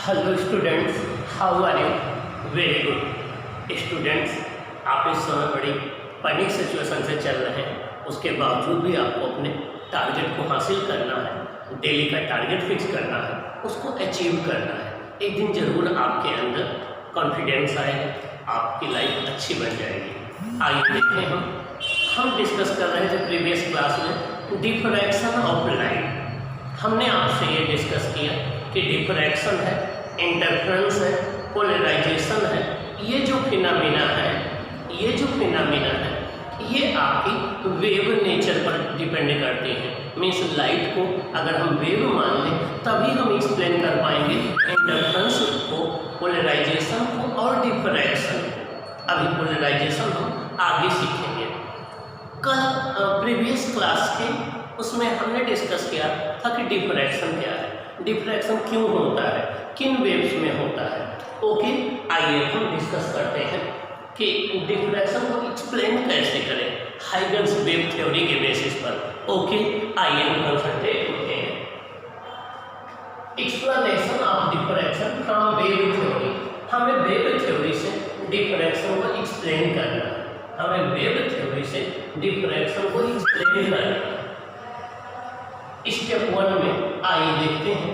Hello students, how are you? Very good students, आप इस समय बड़ी पैनिक सिचुएशन से चल रहे हैं। उसके बावजूद भी आपको अपने टारगेट को हासिल करना है, डेली का टारगेट फिक्स करना है, उसको अचीव करना है। एक दिन ज़रूर आपके अंदर कॉन्फिडेंस आएगा, आपकी लाइफ अच्छी बन जाएगी। आइए देखते हैं, हम डिस्कस कर रहे थे प्रीवियस क्लास में डिफ्रैक्शन ऑफ लाइट। हमने आपसे ये डिस्कस किया कि डिफ्रैक्शन है, इंटरफेरेंस है, पोलराइजेशन है। ये जो फिनोमेना है, ये आपकी वेव नेचर पर डिपेंड करती है। मीन्स लाइट को अगर हम वेव मान लें तभी हम एक्सप्लेन कर पाएंगे इंटरफेरेंस को, पोलराइजेशन को और डिफ्रैक्शन को। अभी पोलराइजेशन हम आगे सीखेंगे। कल प्रीवियस क्लास के उसमें हमने डिस्कस किया था कि डिफ्रैक्शन क्या है, डिफ्रैक्शन क्यों होता है, किन वेव्स में होता है। ओके, आइए हम डिस्कस करते हैं कि डिफ्रैक्शन को एक्सप्लेन कैसे करें हाइगन्स वेव थ्योरी के बेसिस पर। ओके, आइए हम कंसंट्रेट होते हैं। Explanation of diffraction from wave theory. हमें वेव थ्योरी से डिफ्रैक्शन को एक्सप्लेन करना है, हमें वेव थ्योरी से डिफ्रैक्शन को एक्सप्लेन करना है। स्टेप 1 में आइए देखते हैं।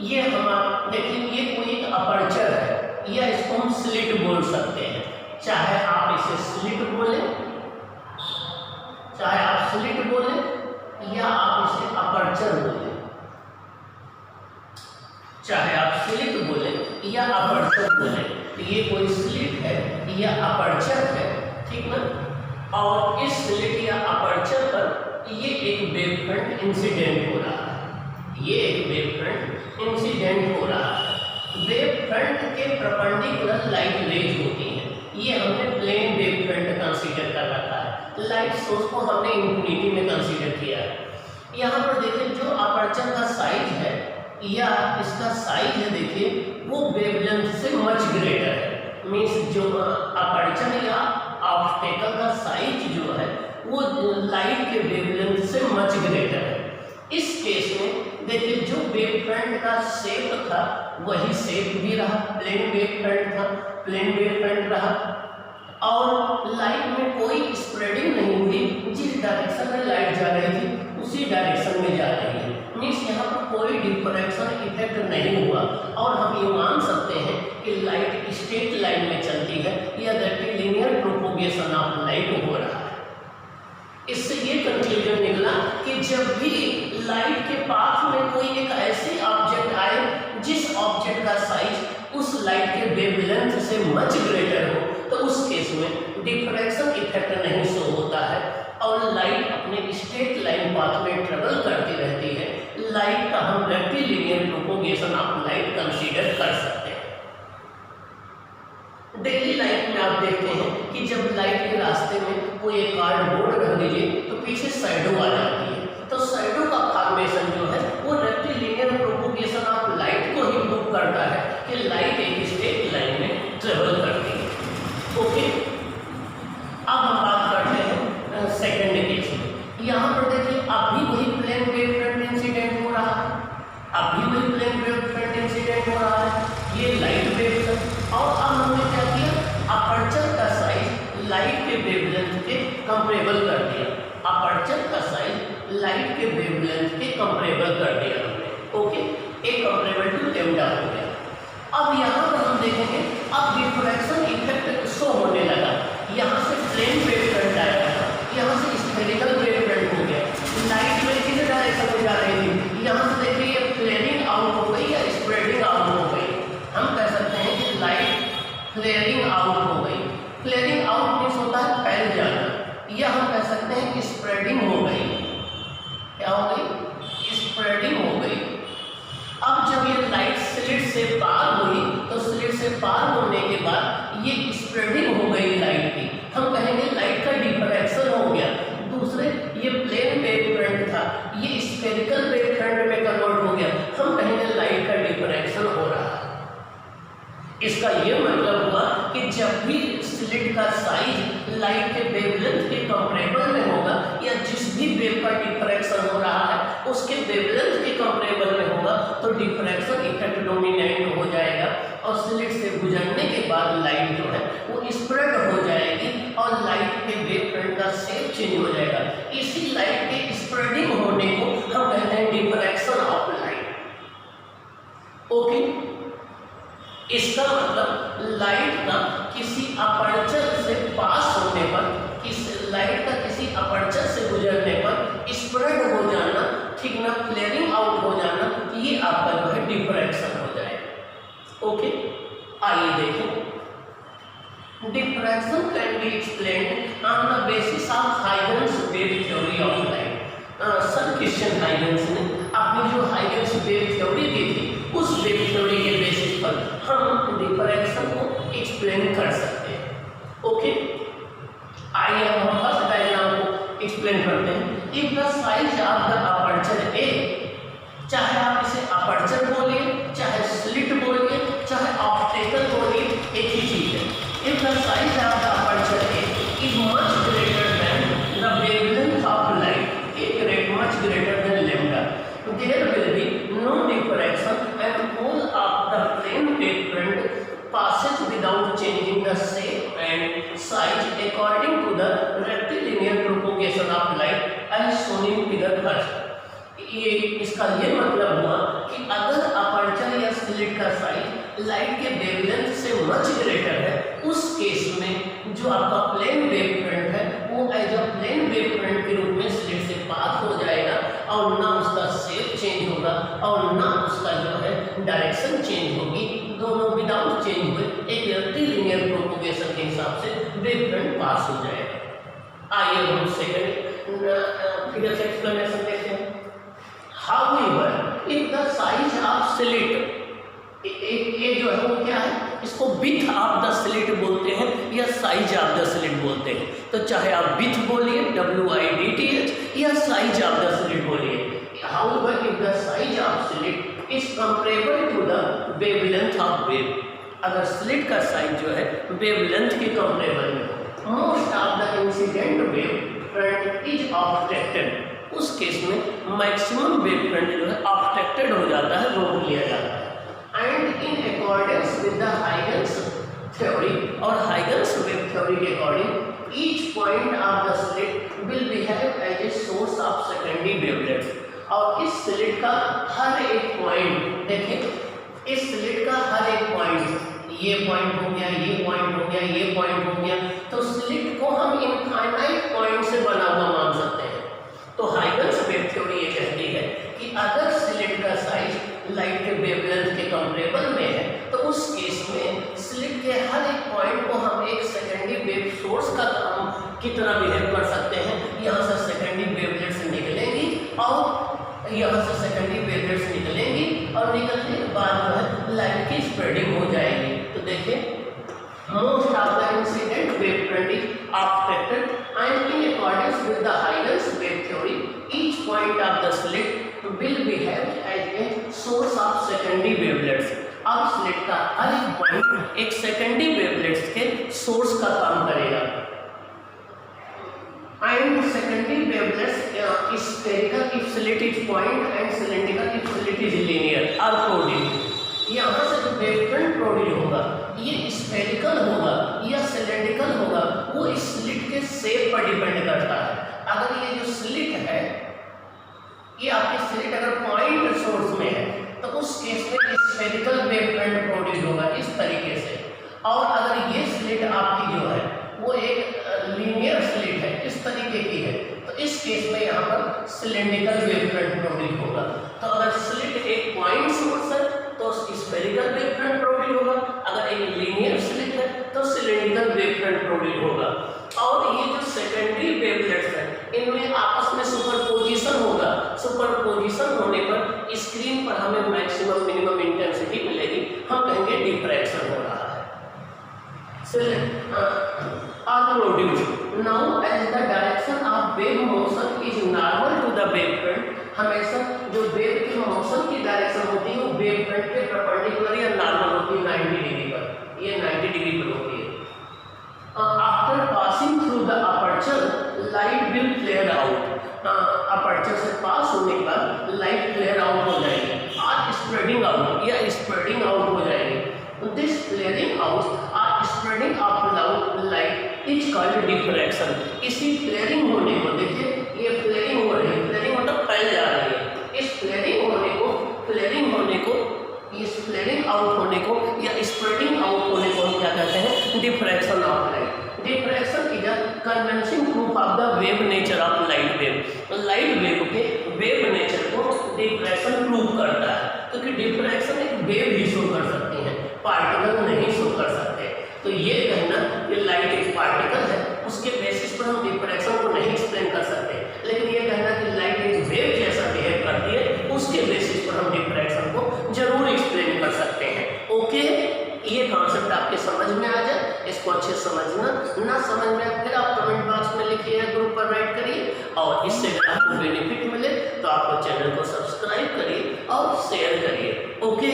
ये हमारा देखिए, ये कोई एक अपर्चर है या इसको हम स्लिट बोल सकते हैं। चाहे आप इसे स्लिट बोले, या आप इसे अपर्चर बोले, या अपर्चर बोले। ये कोई स्लिट है या अपर्चर है, ठीक ना। और इस स्लिट या अपर्चर पर ये एक वेव फ्रंट इंसिडेंट हो रहा है, वेव फ्रंट के परपेंडिकुलर लाइट रेज होती हैं। ये हमने प्लेन वेव फ्रंट कंसीडर कर रखा है, लाइट सोर्स को हमने इंफिनिटी में कंसीडर किया है। यहाँ पर देखिए, जो अपर्चर का साइज है या इसका साइज है, देखिए वो वेवलेंथ से मच ग्रेटर है। मीन्स जो अपर्चर या ऑब्स्टेकल का साइज जो है वो लाइट के वेवलेंथ से मच ग्रेटर है। इस केस में देखिए, जो वेव फ्रंट का शेप था वही शेप भी रहा, प्लेन वेव फ्रंट रहा, और लाइट में कोई स्प्रेडिंग नहीं हुई। जिस डायरेक्शन में लाइट जा रही थी उसी डायरेक्शन में जा रही है। मीन्स यहाँ पर कोई डिफ्रैक्शन इफेक्ट नहीं हुआ, और हम ये मान सकते हैं कि लाइट स्ट्रेट लाइन में चलती है या रेक्टिलिनियर प्रोपोगेशन ऑफ लाइट हो रहा है। इससे ये कंक्लूजन निकला कि जब भी लाइट के पाथ में कोई एक ऐसी ऑब्जेक्ट आए जिस ऑब्जेक्ट का साइज उस लाइट के वेवलेंथ से मच ग्रेटर हो, तो उस केस में डिफ्रैक्शन इफेक्ट नहीं शो होता है और लाइट अपने स्ट्रेट लाइन पाथ में ट्रेवल करती रहती है। लाइट का हम rectilinear propagation of light consider कर सकते हैं। डेली लाइफ में आप देखते हैं कि जब लाइट के रास्ते में कोई एक कार्डबोर्ड रख दीजिए तो पीछे शैडो आ जाती है, तो शैडो का फॉर्मेशन जो है वो रेक्टिलिनियर प्रोपोगेशन ऑफ लाइट को ही प्रूव करता है कि लाइट एक स्ट्रेट लाइन में ट्रेवल करती है। ओके, अब हम बात करते हैं सेकेंड केस में। यहाँ पर देखिए, अभी वही प्लेन वेव फ्रंट इंसिडेंट हो रहा है, ये लाइट वेव है। और अब हमने क्या किया, अपर्चर का साइज लाइट के वेवलेंथ के कंपेरेबल कर दिया, हमने। ओके, एक कंपेरेबल टू लैम्डा हो गया। अब यहाँ पर हम देखेंगे, अब डिफ्रैक्शन इफेक्ट शो होने लगा। यहाँ से प्लेन वेव फ्रंट आया था, यहाँ से स्फेरिकल वेव फ्रंट हो गया। लाइट में किस डायरेक्शन में जा रही थी, यहाँ से देखिए ये फ्लेयरिंग आउट हो गई या स्प्रेडिंग आउट हो गई। हम कह सकते हैं कि लाइट फ्लेयरिंग आउट हो गई। फ्लेयरिंग आउट मीन्स होता है फैल जाना, या हम कह सकते हैं कि स्प्रेडिंग हो गई। क्या हो गई? स्प्रेडिंग हो गई। अब जब ये लाइट स्लिट से पार हुई तो स्लिट से पार होने के बाद ये स्प्रेडिंग हो गई लाइट की, हम कहेंगे लाइट का डिफ्रैक्शन हो गया। दूसरे, ये प्लेन वेव फ्रंट था, ये स्फेरिकल वेव फ्रंट में कन्वर्ट हो गया, हम कहेंगे लाइट का डिफ्रैक्शन हो रहा है। इसका ये मतलब हुआ कि जब भी स्लिट का साइज लाइट के वेवलेंथ के कंपेरेबल में होगा या जिस भी वेव का डिफ्रैक्शन हो रहा है उसके वेवलेंथ के कंपेरेबल में होगा तो डिफ्रैक्शन इफेक्ट डोमिनेंट हो जाएगा और स्लिट से गुजरने के बाद लाइट जो है वो स्प्रेड हो जाएगी और लाइट के वेवफ्रंट का शेप चेंज हो जाएगा। इसी लाइट के स्प्रेडिंग होने को हम कहते हैं डिफ्रैक्शन ऑफ लाइट। ओके, इसका मतलब लाइट का किसी अपर्चर से पास होने पर, लाइट का किसी अपर्चर से गुजरने पर स्प्रेड हो जाना, ठीक ना, फ्लेयरिंग आउट हो जाना, ये आपका जो है डिफ्रैक्शन हो जाएगा। ओके, आइए देखें। Diffraction can be explained on the basis of Huygens wave theory of light. Sir Christian Huygens ने अपनी जो हाइगन्स वेव थ्योरी दी थी उस वेव थ्योरी के बेसिस पर हम डिफ्रैक्शन को एक्सप्लेन कर सकते हैं। ओके, आइए हम फर्स्ट डायग्राम को एक्सप्लेन करते हैं। If the size of the aperture ए, चाहे आप इसे अपर्चर बोलिए, चाहे स्लिट बोलिए, चाहे ऑप्टिकल बोलिए, एक ही चीज है। If the size of the aperture A is much greater than the wavelength of light, much greater than lambda, there will be no diffraction and all of the plane wavefront passes without changing the shape and size according to the rectilinear propagation of light as shown in figure first। ये इसका ये मतलब हुआ कि अगर aperture या slit का size light के वेवलेंथ से मच ग्रेटर है, उस केस में जो आपका प्लेन वेवफ्रंट है वो एज अ प्लेन वेवफ्रंट के रूप में स्लिट से पास हो जाएगा और ना उसका शेप चेंज होगा और ना उसका जो है डायरेक्शन चेंज होगी, दोनों विदाउट चेंज हुए एक रेक्टिलिनियर प्रोपगेशन के हिसाब से वेवफ्रंट पास हो जाएगा। आइए हम सेकंड फिगर से एक्सप्लेनेशन देखते हैं। However, if the size of slit, ये जो है वो क्या है, इसको width of the slit बोलते हैं या size of the slit बोलते हैं। तो चाहे आप width बोलिए WIDTH या size of the slit बोलिए। However, if the size of slit is comparable to the wavelength of wave, अगर स्लिट का साइज जो है वेवलेंथ के कंपेरेबल में हो, most of the incident wave front is obstructed, उस केस में मैक्सिमम वेवफ्रंट जो है ऑब्स्ट्रक्टेड हो जाता है, रोक लिया जाता है। And in accordance with the Huygens theory, और हाइगन्स वेव थ्योरी के according each point of the slit will behave as a source of secondary wavelets. और इस स्लिट का हर एक पॉइंट देखें, इस स्लिट का हर एक पॉइंट, ये पॉइंट हो गया, ये पॉइंट हो गया, ये पॉइंट हो गया, तो स्लिट को हम इनफाइनाइट पॉइंट से बना हुआ मान सकते हैं। तो हाइगन्स वेव थ्योरी ये कहती है कि अगर स्लिट का साइज लाइट के वेवलेंथ के कंपेरेबल में है तो उस केस में स्लिट के हर एक पॉइंट को हम एक सेकेंडरी वेव सोर्स का काम की तरह बिहेव कर सकते हैं। यहाँ से सेकेंडरी वेवलेट्स निकलेंगी और यहाँ से सेकेंडरी वेवलेट्स निकलेंगी और निकलने के बाद जो है लाइट की स्प्रेडिंग हो जाएगी। तो देखिए, most of the incident wavefront is obstructed and in accordance with the Huygens wave theory, each point of the slit will behave as a source of secondary wavelets। अब स्लिट का हर एक point एक secondary wavelets के source का काम करेगा। And secondary wavelets spherical if slit is point and cylindrical if slit is linear are produced। यहाँ से जो वेवफ्रंट प्रोड्यूस होगा ये स्फेरिकल होगा या सिलेंड्रिकल होगा, वो इस स्लिट के शेप पर डिपेंड करता है। अगर ये जो स्लिट है, ये आपकी स्लिट अगर पॉइंट सोर्स में है तो उस केस में स्फेरिकल वेवफ्रंट प्रोड्यूस होगा इस तरीके से। और अगर ये स्लिट आपकी जो है वो एक लीनियर स्लिट है, इस तरीके की है, तो इस केस में यहाँ पर सिलेंड्रिकल वेवफ्रंट प्रोड्यूस होगा। तो अगर स्लिट एक पॉइंट सोर्स है तो स्फेरिकल वेवफ्रंट प्रोड्यूस होगा, अगर एक लीनियर स्लिट है तो सिलेंड्रिकल वेवफ्रंट प्रोड्यूस होगा। और ये जो सेकेंडरी वेवलेट्स हैं इनमें आपस में सुपरपोजिशन होगा। सुपरपोजिशन होने पर स्क्रीन पर हमें मैक्सिमम मिनिमम इंटेंसिटी मिलेगी, हम कहेंगे डिफ्रैक्शन हो रहा है। are produced now as the direction of wave motion is normal to the wave front। हमेशा जो वेव की मोशन की डायरेक्शन होती है वो वेव फ्रंट के परपेंडिकुलर या नॉर्मल होती है 90 डिग्री पर, ये 90 डिग्री पर होती है। After passing through the aperture light will flare out. Aperture से पास होने के बाद या स्प्रेडिंग आउट हो जाएगी। दिस फ्लेयरिंग आउट और spreading of light is called diffraction. इसी फ्लेयरिंग होने को देखिए, ये फ्लेयरिंग हो रही है, फ्लेयरिंग मतलब फैल जा रही है। इस फ्लेयरिंग होने को इस फ्लेयरिंग आउट होने को या स्प्रेडिंग आउट होने को हम क्या कहते हैं? Diffraction of light. Diffraction is a convincing proof of the wave nature of light wave. Light wave के वेव नेचर को डिफ्रैक्शन प्रूव करता है, क्योंकि डिफ्रैक्शन एक वेव ही शो कर सकती है, पार्टिकल नहीं शो कर सकते। तो ये कहना कि लाइट एक पार्टिकल है, उसके बेसिस पर हम डिफ्रैक्शन को नहीं एक्सप्लेन कर सकते, लेकिन ये कहना कि लाइट एक वेव जैसा बिहेव करती है, उसके बेसिस पर हम डिफ्रैक्शन को जरूर एक्सप्लेन कर सकते हैं। ओके, ये कॉन्सेप्ट आपके समझ में आ जाए, इसको अच्छे समझना। ना समझ में आए फिर आप कमेंट बॉक्स में लिखिए, ग्रुप पर राइट करिए, और इससे अगर आपको बेनिफिट मिले तो आप चैनल को सब्सक्राइब करिए और शेयर करिए। ओके।